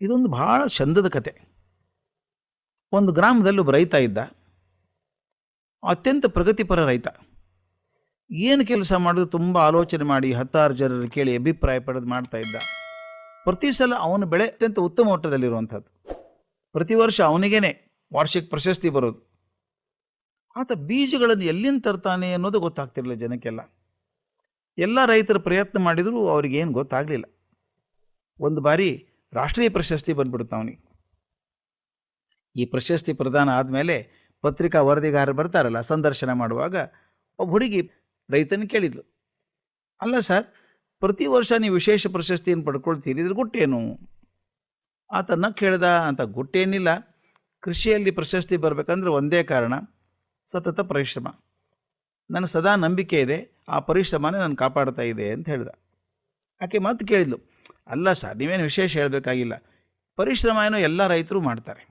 ಇದೊಂದು ಭಾಳ ಚಂದದ ಕತೆ. ಒಂದು ಗ್ರಾಮದಲ್ಲಿ ಒಬ್ಬ ರೈತ ಇದ್ದ, ಅತ್ಯಂತ ಪ್ರಗತಿಪರ ರೈತ. ಏನು ಕೆಲಸ ಮಾಡೋದು ತುಂಬ ಆಲೋಚನೆ ಮಾಡಿ 10 ಜನರು ಕೇಳಿ ಅಭಿಪ್ರಾಯ ಪಡೆದು ಮಾಡ್ತಾ ಇದ್ದ. ಪ್ರತಿ ಸಲ ಅವನ ಬೆಳೆ ಅತ್ಯಂತ ಉತ್ತಮ ಮಟ್ಟದಲ್ಲಿರುವಂಥದ್ದು. ಪ್ರತಿ ವರ್ಷ ಅವನಿಗೇನೆ ವಾರ್ಷಿಕ ಪ್ರಶಸ್ತಿ ಬರೋದು. ಆತ ಬೀಜಗಳನ್ನು ಎಲ್ಲಿಂದ ತರ್ತಾನೆ ಅನ್ನೋದು ಗೊತ್ತಾಗ್ತಿರಲಿಲ್ಲ ಜನಕ್ಕೆಲ್ಲ. ಎಲ್ಲ ರೈತರ ಪ್ರಯತ್ನ ಮಾಡಿದರೂ ಅವ್ರಿಗೇನು ಗೊತ್ತಾಗಲಿಲ್ಲ. ಒಂದು ಬಾರಿ ರಾಷ್ಟ್ರೀಯ ಪ್ರಶಸ್ತಿ ಬಂದ್ಬಿಡುತ್ತೆ ಅವನಿಗೆ. ಈ ಪ್ರಶಸ್ತಿ ಪ್ರದಾನ ಆದಮೇಲೆ ಪತ್ರಿಕಾ ವರದಿಗಾರರು ಬರ್ತಾರಲ್ಲ, ಸಂದರ್ಶನ ಮಾಡುವಾಗ ಒಬ್ಬ ಹುಡುಗಿ ರೈತನ ಕೇಳಿದ್ಲು, ಅಲ್ಲ ಸರ್, ಪ್ರತಿ ವರ್ಷ ನೀವು ವಿಶೇಷ ಪ್ರಶಸ್ತಿಯನ್ನು ಪಡ್ಕೊಳ್ತೀರಿ, ಇದ್ರ ಗುಟ್ಟೇನು? ಆತನ ಕೇಳ್ದ, ಅಂತ ಗುಟ್ಟೇನಿಲ್ಲ, ಕೃಷಿಯಲ್ಲಿ ಪ್ರಶಸ್ತಿ ಬರಬೇಕಂದ್ರೆ ಒಂದೇ ಕಾರಣ, ಸತತ ಪರಿಶ್ರಮ. ನನಗೆ ಸದಾ ನಂಬಿಕೆ ಇದೆ, ಆ ಪರಿಶ್ರಮನೇ ನಾನು ಕಾಪಾಡ್ತಾ ಇದೆ ಅಂತ ಹೇಳ್ದ. ಆಕೆ ಮತ್ತೆ ಕೇಳಿದ್ಲು, ಅಲ್ಲ ಸರ್, ನೀವೇನು ವಿಶೇಷ ಹೇಳಬೇಕಾಗಿಲ್ಲ, ಪರಿಶ್ರಮ ಏನೋ ಎಲ್ಲ ರೈತರು ಮಾಡ್ತಾರೆ,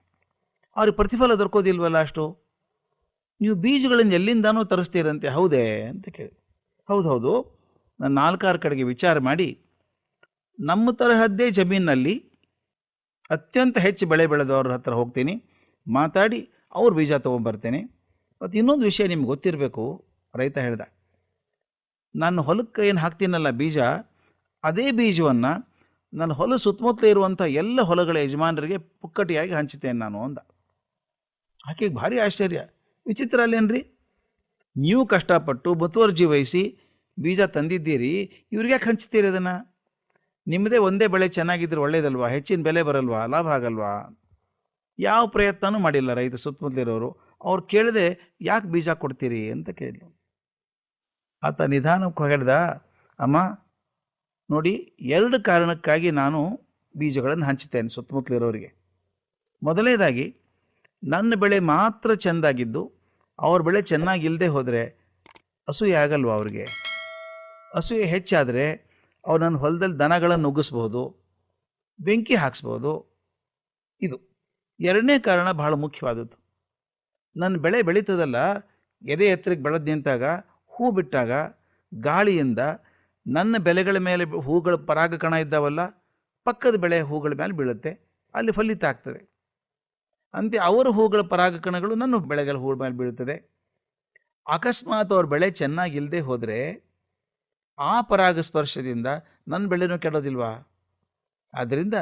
ಅವ್ರಿಗೆ ಪ್ರತಿಫಲ ದೊರಕೋದಿಲ್ವಲ್ಲ ಅಷ್ಟು. ನೀವು ಬೀಜಗಳನ್ನು ಎಲ್ಲಿಂದಾನೂ ತರಿಸ್ತೀರಂತೆ, ಹೌದೇ ಅಂತ ಕೇಳಿದೆ. ಹೌದು, ನಾನು 4-6 ಕಡೆಗೆ ವಿಚಾರ ಮಾಡಿ ನಮ್ಮ ತರಹದ್ದೇ ಜಮೀನಿನಲ್ಲಿ ಅತ್ಯಂತ ಹೆಚ್ಚು ಬೆಳೆ ಬೆಳೆದವ್ರ ಹತ್ರ ಹೋಗ್ತೀನಿ, ಮಾತಾಡಿ ಅವ್ರ ಬೀಜ ತೊಗೊಂಬರ್ತೇನೆ. ಮತ್ತು ಇನ್ನೊಂದು ವಿಷಯ ನಿಮ್ಗೆ ಗೊತ್ತಿರಬೇಕು, ರೈತ ಹೇಳ್ದ, ನಾನು ಹೊಲಕ್ಕೆ ಏನು ಹಾಕ್ತೀನಲ್ಲ ಬೀಜ, ಅದೇ ಬೀಜವನ್ನು ನನ್ನ ಹೊಲ ಸುತ್ತಮುತ್ತಲೇ ಇರುವಂಥ ಎಲ್ಲ ಹೊಲಗಳ ಯಜಮಾನರಿಗೆ ಪುಕ್ಕಟಿಯಾಗಿ ಹಂಚುತ್ತೇನೆ ನಾನು ಅಂದ. ಆಕೆಗೆ ಭಾರಿ ಆಶ್ಚರ್ಯ, ವಿಚಿತ್ರ ಅಲ್ಲೇನ್ರಿ, ನೀವು ಕಷ್ಟಪಟ್ಟು ಮುತುವರ್ಜಿ ವಹಿಸಿ ಬೀಜ ತಂದಿದ್ದೀರಿ, ಇವ್ರಿಗೆ ಯಾಕೆ ಹಂಚ್ತೀರಿ ಅದನ್ನು? ನಿಮ್ಮದೇ ಒಂದೇ ಬೆಳೆ ಚೆನ್ನಾಗಿದ್ರೆ ಒಳ್ಳೇದಲ್ವಾ, ಹೆಚ್ಚಿನ ಬೆಲೆ ಬರಲ್ವಾ, ಲಾಭ ಆಗಲ್ವಾ? ಯಾವ ಪ್ರಯತ್ನನೂ ಮಾಡಿಲ್ಲ ರೈತ ಸುತ್ತಮುತ್ತಲಿರೋರು. ಅವ್ರು ಕೇಳದೆ ಯಾಕೆ ಬೀಜ ಕೊಡ್ತೀರಿ ಅಂತ ಕೇಳಿದ್ರು. ಆತ ನಿಧಾನಕ್ಕೆ ಹೇಳ್ದ, ಅಮ್ಮ ನೋಡಿ, 2 ಕಾರಣಕ್ಕಾಗಿ ನಾನು ಬೀಜಗಳನ್ನು ಹಂಚ್ತೇನೆ ಸುತ್ತಮುತ್ತಲಿರೋರಿಗೆ. ಮೊದಲನೇದಾಗಿ, ನನ್ನ ಬೆಳೆ ಮಾತ್ರ ಚೆಂದಾಗಿದ್ದು ಅವ್ರ ಬೆಳೆ ಚೆನ್ನಾಗಿಲ್ಲದೆ ಹೋದರೆ ಅಸೂಯೆ ಆಗಲ್ವ ಅವ್ರಿಗೆ? ಅಸೂಯೆ ಹೆಚ್ಚಾದರೆ ಅವ್ರು ನನ್ನ ಹೊಲದಲ್ಲಿ ದನಗಳನ್ನು ನುಗ್ಗಿಸ್ಬೋದು, ಬೆಂಕಿ ಹಾಕ್ಸ್ಬೋದು. ಇದು 2ನೇ ಕಾರಣ ಬಹಳ ಮುಖ್ಯವಾದದ್ದು. ನನ್ನ ಬೆಳೆ ಬೆಳೀತದಲ್ಲ, ಎದೆ ಎತ್ತರಕ್ಕೆ ಬೆಳೆದು ನಿಂತಾಗ, ಹೂ ಬಿಟ್ಟಾಗ ಗಾಳಿಯಿಂದ ನನ್ನ ಬೆಳೆಗಳ ಮೇಲೆ ಹೂಗಳ ಪರಾಗಕಣ ಇದ್ದಾವಲ್ಲ, ಪಕ್ಕದ ಬೆಳೆ ಹೂಗಳ ಮೇಲೆ ಬೀಳುತ್ತೆ, ಅಲ್ಲಿ ಫಲಿತ ಆಗ್ತದೆ. ಅಂತೆ ಅವರ ಹೂಗಳ ಪರಾಗಕಣಗಳು ನನ್ನ ಬೆಳೆಗಳ ಹೂ ಮೇಲೆ ಬೀಳುತ್ತದೆ. ಅಕಸ್ಮಾತ್ ಅವ್ರ ಬೆಳೆ ಚೆನ್ನಾಗಿಲ್ಲದೆ ಹೋದರೆ ಆ ಪರಾಗಸ್ಪರ್ಶದಿಂದ ನನ್ನ ಬೆಳೆನೂ ಕೆಡೋದಿಲ್ವಾ? ಆದ್ದರಿಂದ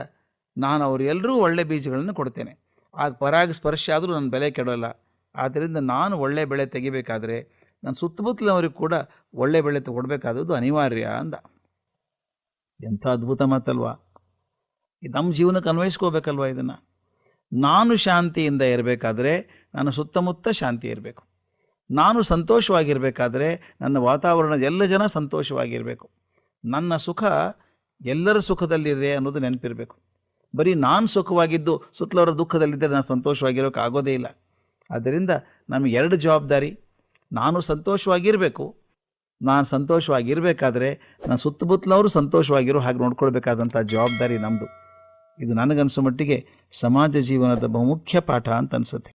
ನಾನು ಅವರೆಲ್ಲರೂ ಒಳ್ಳೆ ಬೀಜಗಳನ್ನು ಕೊಡ್ತೇನೆ, ಆಗ ಪರಾಗಸ್ಪರ್ಶ ಆದರೂ ನನ್ನ ಬೆಲೆ ಕೆಡೋಲ್ಲ. ಆದ್ದರಿಂದ ನಾನು ಒಳ್ಳೆ ಬೆಳೆ ತೆಗಿಬೇಕಾದ್ರೆ ನನ್ನ ಸುತ್ತಮುತ್ತಲವರಿಗೆ ಕೂಡ ಒಳ್ಳೆ ಬೆಳೆ ಕೊಡಬೇಕಾದದ್ದು ಅನಿವಾರ್ಯ ಅಂದ. ಎಂಥ ಅದ್ಭುತ ಮಾತಲ್ವಾ? ಇದು ನಮ್ಮ ಜೀವನಕ್ಕೆ ಅನ್ವಯಿಸ್ಕೋಬೇಕಲ್ವ ಇದನ್ನು? ನಾನು ಶಾಂತಿಯಿಂದ ಇರಬೇಕಾದ್ರೆ ನನ್ನ ಸುತ್ತಮುತ್ತ ಶಾಂತಿ ಇರಬೇಕು. ನಾನು ಸಂತೋಷವಾಗಿರಬೇಕಾದ್ರೆ ನನ್ನ ವಾತಾವರಣದ ಎಲ್ಲ ಜನ ಸಂತೋಷವಾಗಿರಬೇಕು. ನನ್ನ ಸುಖ ಎಲ್ಲರ ಸುಖದಲ್ಲಿದೆ ಅನ್ನೋದು ನೆನಪಿರಬೇಕು. ಬರೀ ನಾನು ಸುಖವಾಗಿದ್ದು ಸುತ್ತಲವರ ದುಃಖದಲ್ಲಿದ್ದರೆ ನಾನು ಸಂತೋಷವಾಗಿರೋಕೆ ಆಗೋದೇ ಇಲ್ಲ. ಆದ್ದರಿಂದ ನಮಗೆ 2 ಜವಾಬ್ದಾರಿ. ನಾನು ಸಂತೋಷವಾಗಿರಬೇಕು, ನಾನು ಸಂತೋಷವಾಗಿರಬೇಕಾದ್ರೆ ನನ್ನ ಸುತ್ತಮುತ್ತಲವರು ಸಂತೋಷವಾಗಿರೋ ಹಾಗೆ ನೋಡ್ಕೊಳ್ಬೇಕಾದಂಥ ಜವಾಬ್ದಾರಿ ನಮ್ಮದು. ಇದು ನನಗನ್ಸೋ ಮಟ್ಟಿಗೆ ಸಮಾಜ ಜೀವನದ ಬಹುಮುಖ್ಯ ಪಾಠ ಅಂತ ಅನಿಸುತ್ತೆ.